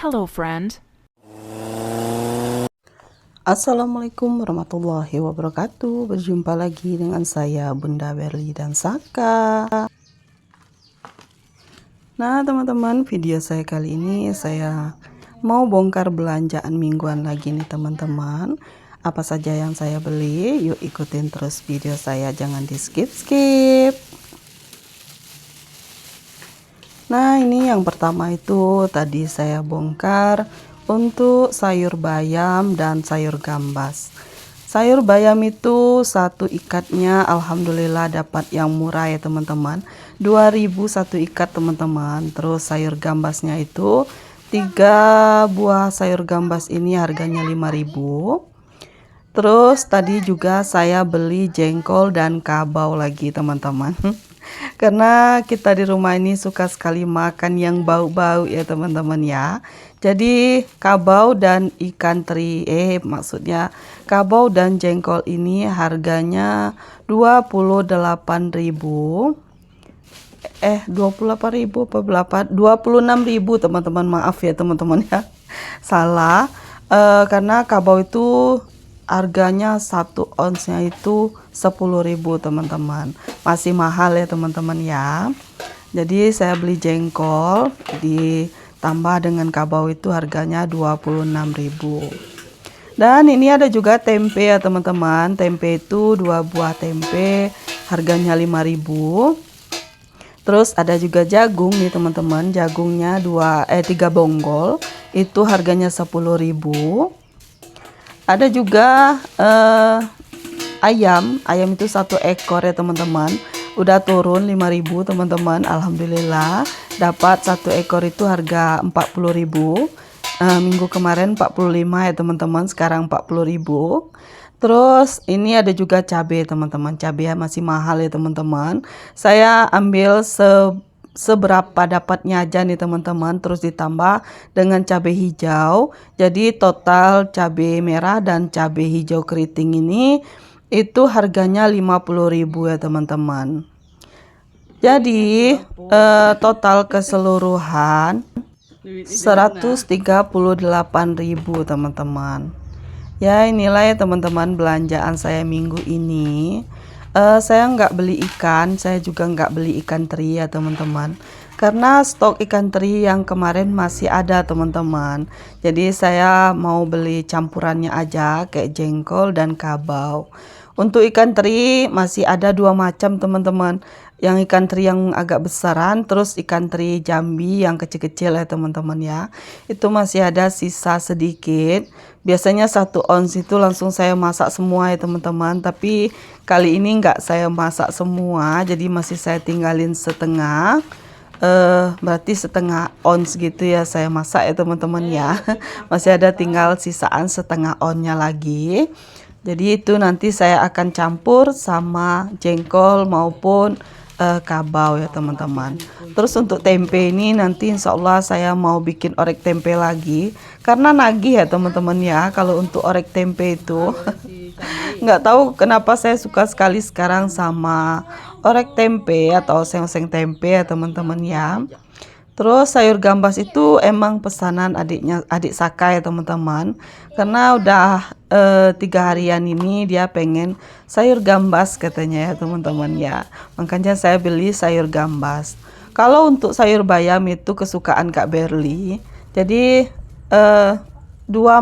Hello, friend. Assalamualaikum warahmatullahi wabarakatuh. Berjumpa lagi dengan saya Bunda Berli dan Saka. Nah teman-teman, video saya kali ini saya mau bongkar belanjaan mingguan lagi nih teman-teman. Apa saja yang saya beli? Yuk ikutin terus video saya, jangan di skip-skip. Nah ini yang pertama itu tadi saya bongkar untuk sayur bayam dan sayur gambas. Sayur bayam itu satu ikatnya alhamdulillah dapat yang murah ya teman-teman, 2.000 satu ikat teman-teman. Terus sayur gambasnya itu 3 buah sayur gambas ini harganya 5.000. Terus tadi juga saya beli jengkol dan kabau lagi teman-teman. Karena kita di rumah ini suka sekali makan yang bau-bau ya teman-teman ya. Jadi kabau dan ikan teri, maksudnya kabau dan jengkol ini harganya 28.000. 28.000 apa berapa? 26.000 teman-teman, maaf ya teman-teman ya. Salah. Karena kabau itu harganya 1 onsnya itu 10.000 teman-teman, masih mahal ya teman-teman ya. Jadi saya beli jengkol ditambah dengan kabau itu harganya 26.000. Dan ini ada juga tempe ya teman-teman. Tempe itu 2 buah tempe harganya 5.000. Terus ada juga jagung nih teman-teman, jagungnya 3 bonggol itu harganya 10.000. Ada juga ayam itu 1 ekor ya teman-teman, udah turun 5.000 teman-teman. Alhamdulillah dapat 1 ekor itu harga 40.000. Minggu kemarin 45 ya teman-teman, sekarang 40.000. Terus ini ada juga cabai teman-teman, cabai masih mahal ya teman-teman. Saya ambil seberapa dapatnya aja nih teman-teman, terus ditambah dengan cabai hijau. Jadi total cabai merah dan cabai hijau keriting ini itu harganya 50.000 ya teman-teman. Jadi total keseluruhan 138.000 teman-teman. Ya inilah ya teman-teman belanjaan saya minggu ini. Saya nggak beli ikan, saya juga nggak beli ikan teri ya teman-teman, karena stok ikan teri yang kemarin masih ada teman-teman. Jadi saya mau beli campurannya aja kayak jengkol dan kabau. Untuk ikan teri masih ada 2 macam teman-teman, yang ikan teri yang agak besaran, terus ikan teri Jambi yang kecil-kecil ya teman-teman ya. Itu masih ada sisa sedikit. Biasanya 1 ons itu langsung saya masak semua ya teman-teman, tapi kali ini enggak saya masak semua, jadi masih saya tinggalin setengah. Berarti setengah ons gitu ya saya masak ya teman-teman ya. Masih ada tinggal sisaan setengah onnya lagi. Jadi itu nanti saya akan campur sama jengkol maupun kabau ya teman-teman. Terus untuk tempe ini nanti insya Allah saya mau bikin orek tempe lagi, karena nagih ya teman-teman ya kalau untuk orek tempe itu. Nggak tahu kenapa saya suka sekali sekarang sama orek tempe atau oseng-oseng tempe ya teman-teman ya. Terus sayur gambas itu emang pesanan adik Saka ya teman-teman, karena udah 3 harian ini dia pengen sayur gambas katanya ya teman-teman ya, makanya saya beli sayur gambas. Kalau untuk sayur bayam itu kesukaan Kak Berli, jadi 2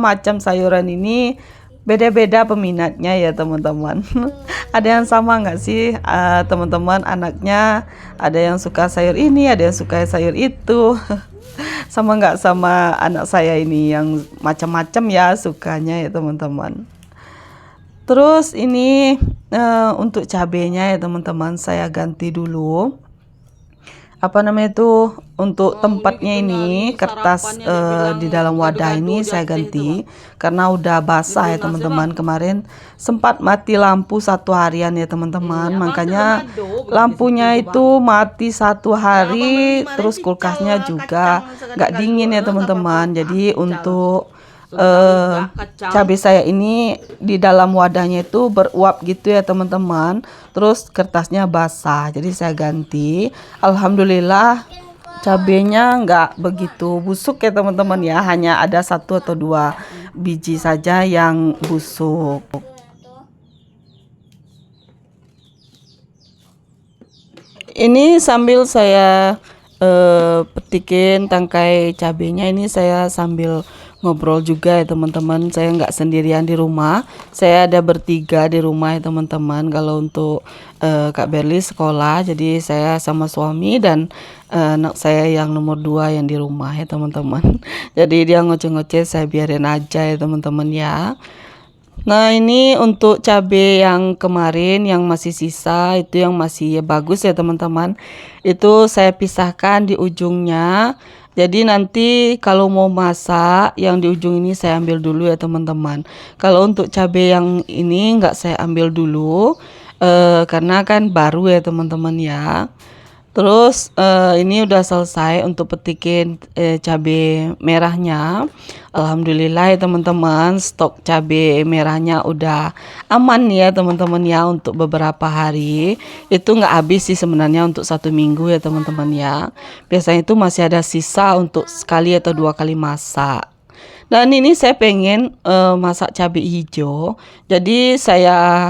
macam sayuran ini beda-beda peminatnya ya teman-teman. Ada yang sama nggak sih teman-teman, anaknya ada yang suka sayur ini, ada yang suka sayur itu. Sama nggak sama anak saya ini yang macam-macam ya sukanya ya teman-teman. Terus ini untuk cabenya ya teman-teman, saya ganti dulu apa namanya itu, untuk tempatnya ini kertas di dalam wadah ini saya ganti karena udah basah ya teman-teman. Kemarin sempat mati lampu 1 harian ya teman-teman, makanya lampunya itu mati 1 hari, terus kulkasnya juga nggak dingin ya teman-teman. Jadi untuk cabai saya ini di dalam wadahnya itu beruap gitu ya teman-teman, terus kertasnya basah, jadi saya ganti. Alhamdulillah cabenya nggak begitu busuk ya teman-teman ya, hanya ada 1 atau 2 biji saja yang busuk. Ini sambil saya petikin tangkai cabenya, ini saya sambil ngobrol juga ya teman-teman. Saya nggak sendirian di rumah, saya ada bertiga di rumah ya teman-teman. Kalau untuk Kak Berli sekolah, jadi saya sama suami dan anak saya yang nomor 2 yang di rumah ya teman-teman. Jadi dia ngoceh-ngoceh, saya biarin aja ya teman-teman ya. Nah, ini untuk cabai yang kemarin yang masih sisa, itu yang masih bagus ya teman-teman. Itu saya pisahkan di ujungnya. Jadi nanti kalau mau masak yang di ujung ini saya ambil dulu ya teman-teman. Kalau untuk cabai yang ini nggak saya ambil dulu, karena kan baru ya teman-teman ya. Terus ini udah selesai untuk petikin cabai merahnya. Alhamdulillah ya teman-teman, stok cabai merahnya udah aman ya teman-teman ya, untuk beberapa hari. Itu nggak habis sih sebenarnya untuk 1 minggu ya teman-teman ya. Biasanya itu masih ada sisa untuk sekali atau 2 kali masak. Dan ini saya pengen masak cabai hijau. Jadi saya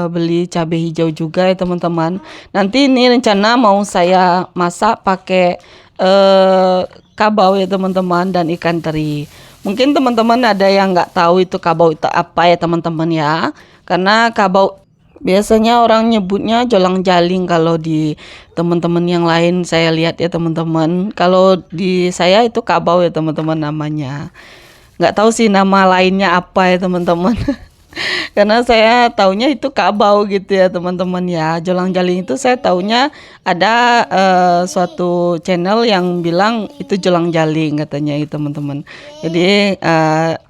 beli cabai hijau juga ya teman-teman. Nanti ini rencana mau saya masak pakai kabau ya teman-teman, dan ikan teri. Mungkin teman-teman ada yang nggak tahu itu kabau itu apa ya teman-teman ya. Karena kabau biasanya orang nyebutnya jolang-jaling kalau di teman-teman yang lain, saya lihat ya teman-teman. Kalau di saya itu kabau ya teman-teman namanya. Nggak tahu sih nama lainnya apa ya teman-teman. Karena saya taunya itu kabau gitu ya teman-teman ya. Jolang-jaling itu saya taunya ada suatu channel yang bilang itu jolang-jaling katanya itu teman-teman. Jadi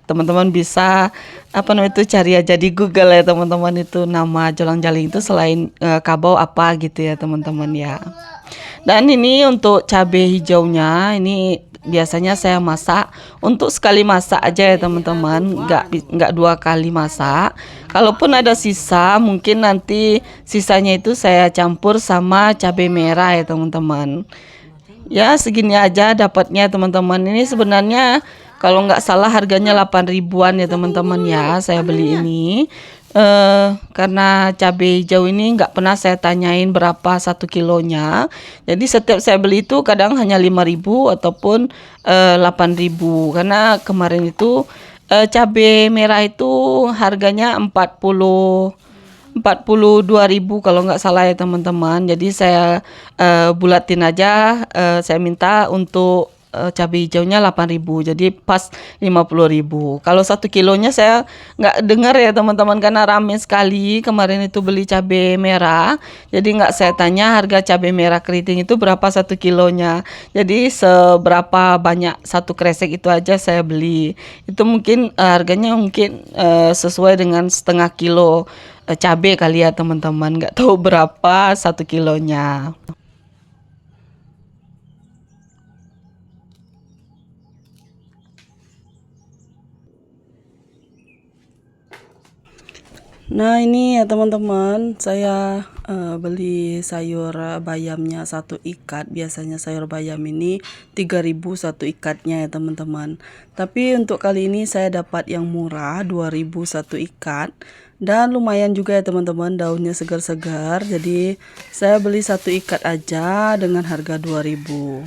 teman-teman bisa apa namanya itu cari aja di Google ya teman-teman, itu nama jolang-jaling itu selain kabau apa gitu ya teman-teman ya. Dan ini untuk cabai hijaunya, ini biasanya saya masak untuk sekali masak aja ya teman-teman, nggak 2 kali masak. Kalaupun ada sisa, mungkin nanti sisanya itu saya campur sama cabai merah ya teman-teman. Ya segini aja dapatnya teman-teman. Ini sebenarnya kalau nggak salah harganya 8 ribuan ya teman-teman ya, saya beli ini. Karena cabai hijau ini nggak pernah saya tanyain berapa 1 kilonya. Jadi setiap saya beli itu kadang hanya 5 ribu ataupun 8 ribu. Karena kemarin itu cabai merah itu harganya 42 ribu kalau nggak salah ya teman-teman. Jadi saya bulatin aja, saya minta untuk cabai hijaunya 8 ribu, jadi pas 50 ribu. Kalau 1 kilonya saya nggak dengar ya teman-teman, karena rame sekali kemarin itu beli cabai merah. Jadi nggak saya tanya harga cabai merah keriting itu berapa 1 kilonya. Jadi seberapa banyak 1 kresek itu aja saya beli. Itu mungkin harganya mungkin sesuai dengan setengah kilo cabai kali ya teman-teman. Nggak tahu berapa 1 kilonya. Nah ini ya teman-teman, saya beli sayur bayamnya 1 ikat. Biasanya sayur bayam ini 3 ribu 1 ikatnya ya teman-teman. Tapi untuk kali ini saya dapat yang murah, 2 ribu 1 ikat. Dan lumayan juga ya teman-teman, daunnya segar-segar. Jadi saya beli 1 ikat aja dengan harga 2 ribu.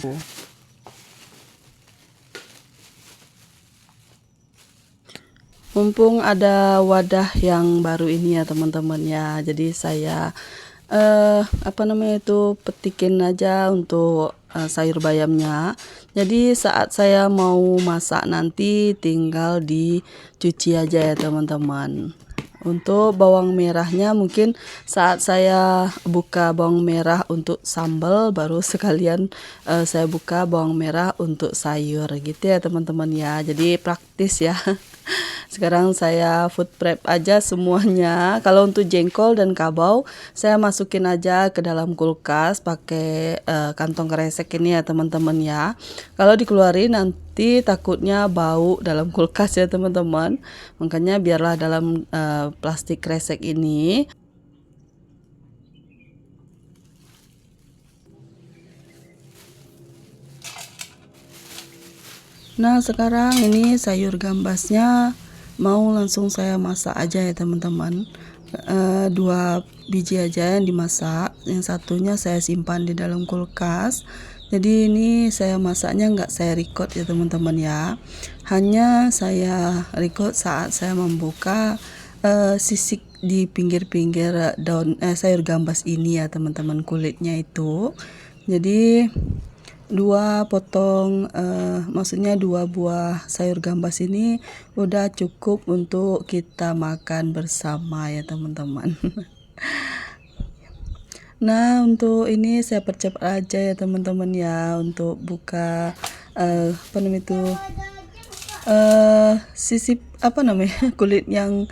Mumpung ada wadah yang baru ini ya teman-teman ya, jadi saya apa namanya itu petikin aja untuk sayur bayamnya. Jadi saat saya mau masak nanti tinggal dicuci aja ya teman-teman. Untuk bawang merahnya mungkin saat saya buka bawang merah untuk sambal, baru sekalian saya buka bawang merah untuk sayur gitu ya teman-teman ya. Jadi praktis ya. Sekarang saya food prep aja semuanya. Kalau untuk jengkol dan kabau, saya masukin aja ke dalam kulkas pakai kantong kresek ini ya teman-teman ya. Kalau dikeluarin nanti takutnya bau dalam kulkas ya teman-teman. Makanya biarlah dalam plastik kresek ini. Nah, sekarang ini sayur gambasnya mau langsung saya masak aja ya teman-teman. 2 biji aja yang dimasak, yang satunya saya simpan di dalam kulkas. Jadi ini saya masaknya nggak saya record ya teman-teman ya. Hanya saya record saat saya membuka sisik di pinggir-pinggir daun sayur gambas ini ya teman-teman, kulitnya itu. Jadi 2 potong maksudnya 2 buah sayur gambas ini udah cukup untuk kita makan bersama ya teman-teman. Nah, untuk ini saya percepat aja ya teman-teman ya, untuk buka apa namanya itu sisip apa namanya kulit yang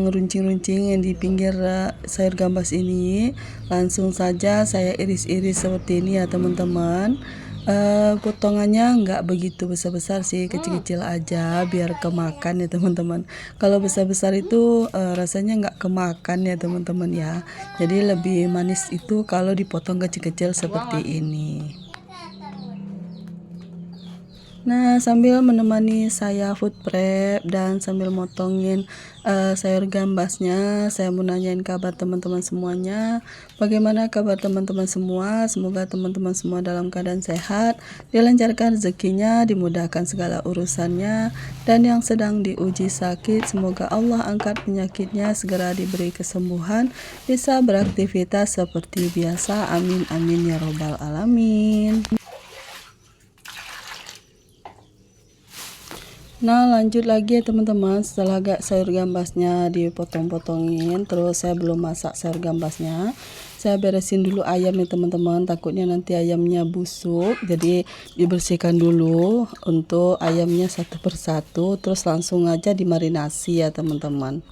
runcing-runcing yang di pinggir sayur gambas ini. Langsung saja saya iris-iris seperti ini ya teman-teman. Potongannya nggak begitu besar-besar sih, kecil-kecil aja biar kemakan ya teman-teman. Kalau besar-besar itu rasanya nggak kemakan ya teman-teman ya. Jadi lebih manis itu kalau dipotong kecil-kecil seperti ini. Nah, sambil menemani saya food prep dan sambil motongin sayur gambasnya, saya mau nanyain kabar teman-teman semuanya. Bagaimana kabar teman-teman semua? Semoga teman-teman semua dalam keadaan sehat, dilancarkan rezekinya, dimudahkan segala urusannya, dan yang sedang diuji sakit, semoga Allah angkat penyakitnya, segera diberi kesembuhan, bisa beraktivitas seperti biasa. Amin amin ya robbal alamin. Nah, lanjut lagi ya teman-teman, setelah sayur gambasnya dipotong-potongin, terus saya belum masak sayur gambasnya, saya beresin dulu ayam ya teman-teman, takutnya nanti ayamnya busuk, jadi dibersihkan dulu untuk ayamnya satu persatu, terus langsung aja dimarinasi ya teman-teman.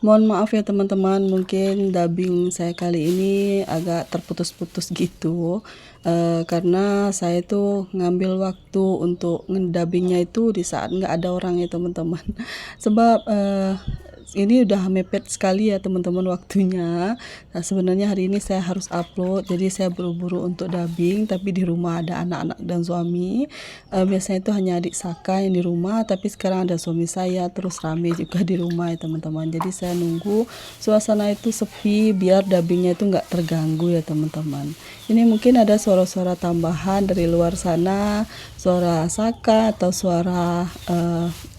Mohon maaf ya teman-teman, mungkin dubbing saya kali ini agak terputus-putus gitu, karena saya tuh ngambil waktu untuk ngedubbingnya itu di saat nggak ada orang ya teman-teman. Sebab ini udah mepet sekali ya teman-teman waktunya. Nah, sebenarnya hari ini saya harus upload, jadi saya buru-buru untuk dubbing, tapi di rumah ada anak-anak dan suami. Biasanya itu hanya adik Saka yang di rumah, tapi sekarang ada suami saya, terus rame juga di rumah ya teman-teman. Jadi saya nunggu suasana itu sepi biar dubbingnya itu nggak terganggu ya teman-teman. Ini mungkin ada suara-suara tambahan dari luar sana, suara Saka atau suara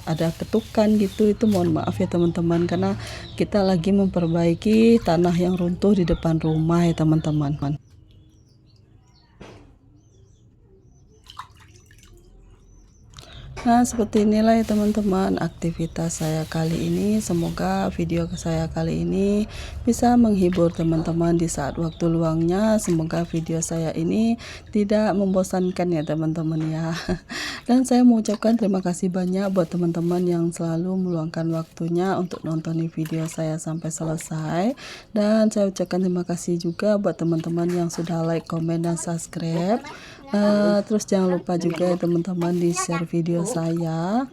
ada ketukan gitu, itu mohon maaf ya teman-teman, karena kita lagi memperbaiki tanah yang runtuh di depan rumah ya teman-teman. Nah, seperti inilah ya teman-teman aktivitas saya kali ini. Semoga video saya kali ini bisa menghibur teman-teman di saat waktu luangnya. Semoga video saya ini tidak membosankan ya teman-teman ya. Dan saya mengucapkan terima kasih banyak buat teman-teman yang selalu meluangkan waktunya untuk nonton video saya sampai selesai. Dan saya ucapkan terima kasih juga buat teman-teman yang sudah like, komen, dan subscribe. Terus jangan lupa juga ya teman-teman di share video saya.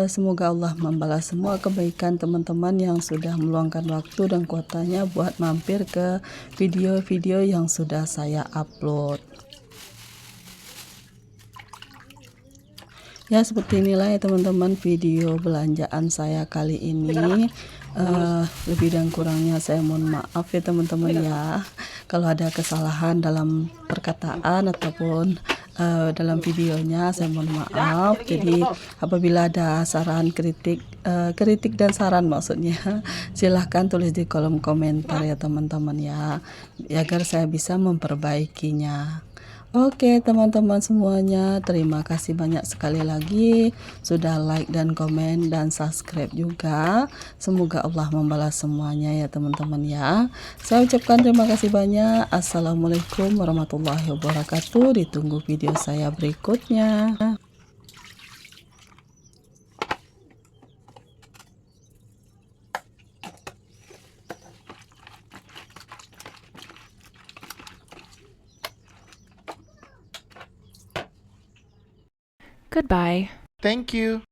Semoga Allah membalas semua kebaikan teman-teman yang sudah meluangkan waktu dan kuotanya buat mampir ke video-video yang sudah saya upload. Ya, seperti inilah ya teman-teman video belanjaan saya kali ini. Lebih dan kurangnya saya mohon maaf ya teman-teman ya, kalau ada kesalahan dalam perkataan ataupun dalam videonya, saya mohon maaf. Jadi apabila ada saran, kritik dan saran maksudnya, silahkan tulis di kolom komentar ya teman-teman ya, agar saya bisa memperbaikinya. Oke teman-teman semuanya, terima kasih banyak sekali lagi sudah like dan komen dan subscribe juga. Semoga Allah membalas semuanya ya teman-teman ya. Saya ucapkan terima kasih banyak. Assalamualaikum warahmatullahi wabarakatuh. Ditunggu video saya berikutnya. Goodbye. Thank you.